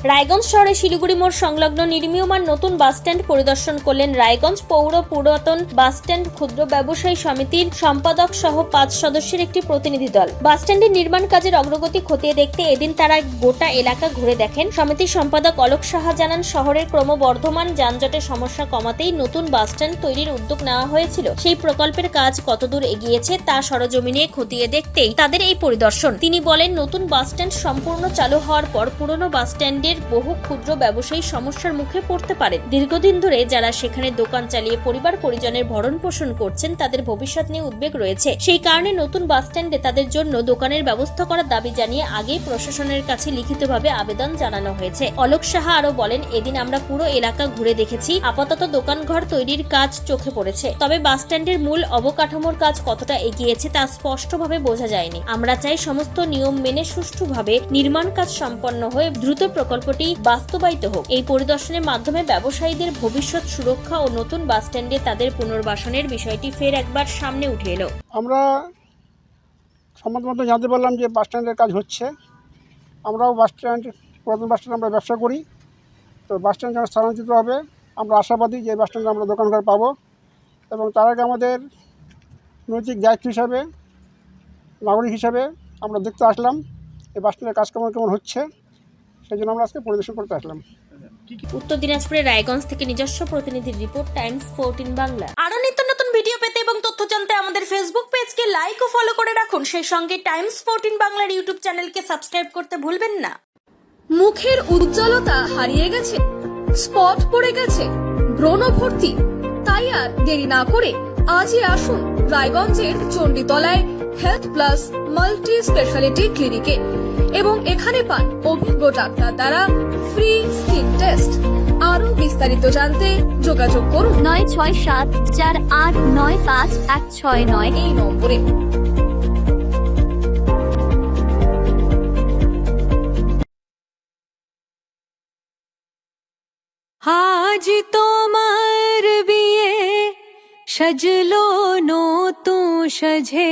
রায়গঞ্জ শহরে শিলিগুড়ি মোড় সংলগ্ন নির্মীয়মান নতুন বাসস্ট্যান্ড পরিদর্শন করলেন রায়গঞ্জ পৌর পুরাতন বাসস্ট্যান্ড ক্ষুদ্র ব্যবসায়ী সমিতির সম্পাদক সহ 5 সদস্যের একটি প্রতিনিধি দল। বাসস্ট্যান্ডের নির্মাণ কাজের অগ্রগতি খতিয়ে দেখতে এদিন তারা গোটা এলাকা ঘুরে দেখেন। সমিতির সম্পাদক অলোক সাহা জানান, শহরের ক্রমবর্ধমান যানজটের সমস্যা কমাতেই নতুন বাসস্ট্যান্ড তৈরির উদ্যোগ নেওয়া হয়েছিল। সেই প্রকল্পের কাজ কতদূর এগিয়েছে তা সরজমিনে খতিয়ে দেখতেই তাদের এই পরিদর্শন। তিনি বলেন, নতুন বাসস্ট্যান্ড সম্পূর্ণ চালু হওয়ার পর পুরনো বাসস্ট্যান্ডের বহু ক্ষুদ্র ব্যবসায়ী সমস্যার মুখে পড়তে পারেন। দীর্ঘদিন ধরে যারা সেখানে দোকান চালিয়ে পরিবার পরিজনের ভরণ পোষণ করছেন, তাদের ভবিষ্যৎ নিয়ে উদ্বেগ রয়েছে। সেই কারণে নতুন বাসস্ট্যান্ডে তাদের জন্য দোকানের ব্যবস্থা করার দাবি জানিয়ে আগেই প্রশাসনের কাছে লিখিতভাবে আবেদন জানানো হয়েছে। অলোক সাহা আরো বলেন, এদিন আমরা পুরো এলাকা ঘুরে দেখেছি। আপাতত দোকানঘর তৈরির কাজ চোখে পড়েছে, তবে বাসস্ট্যান্ডের মূল অবকাঠামোর কাজ কতটা এগিয়েছে তা স্পষ্টভাবে বোঝা যায়নি। আমরা চাই সমস্ত নিয়ম মেনে সুষ্ঠুভাবে নির্মাণ কাজ সম্পন্ন হয়ে দ্রুত প্রকল্পটি বাস্তবায়িত হোক। এই পরিদর্শনের মাধ্যমে ব্যবসায়ীদের ভবিষ্যৎ সুরক্ষা ও নতুন বাসস্ট্যান্ডে তাদের পুনর্বাসনের বিষয়টি ফের একবার সামনে উঠে এলো। আমরা সম্মত মতো জানতে পারলাম যে বাসস্ট্যান্ডের কাজ হচ্ছে। আমরাও পুরাতন বাসস্ট্যান্ডে আমরা ব্যবসা করি, তো বাসস্ট্যান্ড যখন স্থানান্তরিত হবে আমরা আশাবাদী যে বাসস্ট্যান্ডে আমরা দোকানঘর পাবো। এবং তার আগে আমাদের নৈতিক দায়িত্ব হিসাবে, নাগরিক হিসাবে আমরা দেখতে আসলাম এই বাসস্ট্যান্ডের কাজকর্ম কেমন হচ্ছে, সেই জন্য আমরা আজকে পরিদর্শন করতে আসলাম। উত্তর দিনাজপুরের রায়গঞ্জ থেকে নিজস্ব প্রতিনিধির রিপোর্ট, টাইমস 14 বাংলা। আরো নিত্য নতুন ভিডিও পেতে এবং তথ্য জানতে আমাদের ফেসবুক পেজকে লাইক ও ফলো করে রাখুন। সেই সঙ্গে টাইমস 14 বাংলার ইউটিউব চ্যানেলকে সাবস্ক্রাইব করতে ভুলবেন না। মুখের উজ্জ্বলতা হারিয়ে গেছে, স্পট পড়ে গেছে, ব্রণ ভর্তি, তাই আর দেরি না করে আজই আসুন রায়গঞ্জের চণ্ডীতলায় হেলথ প্লাস মাল্টি স্পেশালিটি ক্লিনিকে এবং এখানে পান অভিজ্ঞ ডাক্তার দ্বারা ফ্রি স্কিন টেস্ট। আরো বিস্তারিত জানতে যোগাযোগ করুন 9674895169 এই নম্বরে। আজ তোমার বিয়ে সাজলো নতুন সাজে।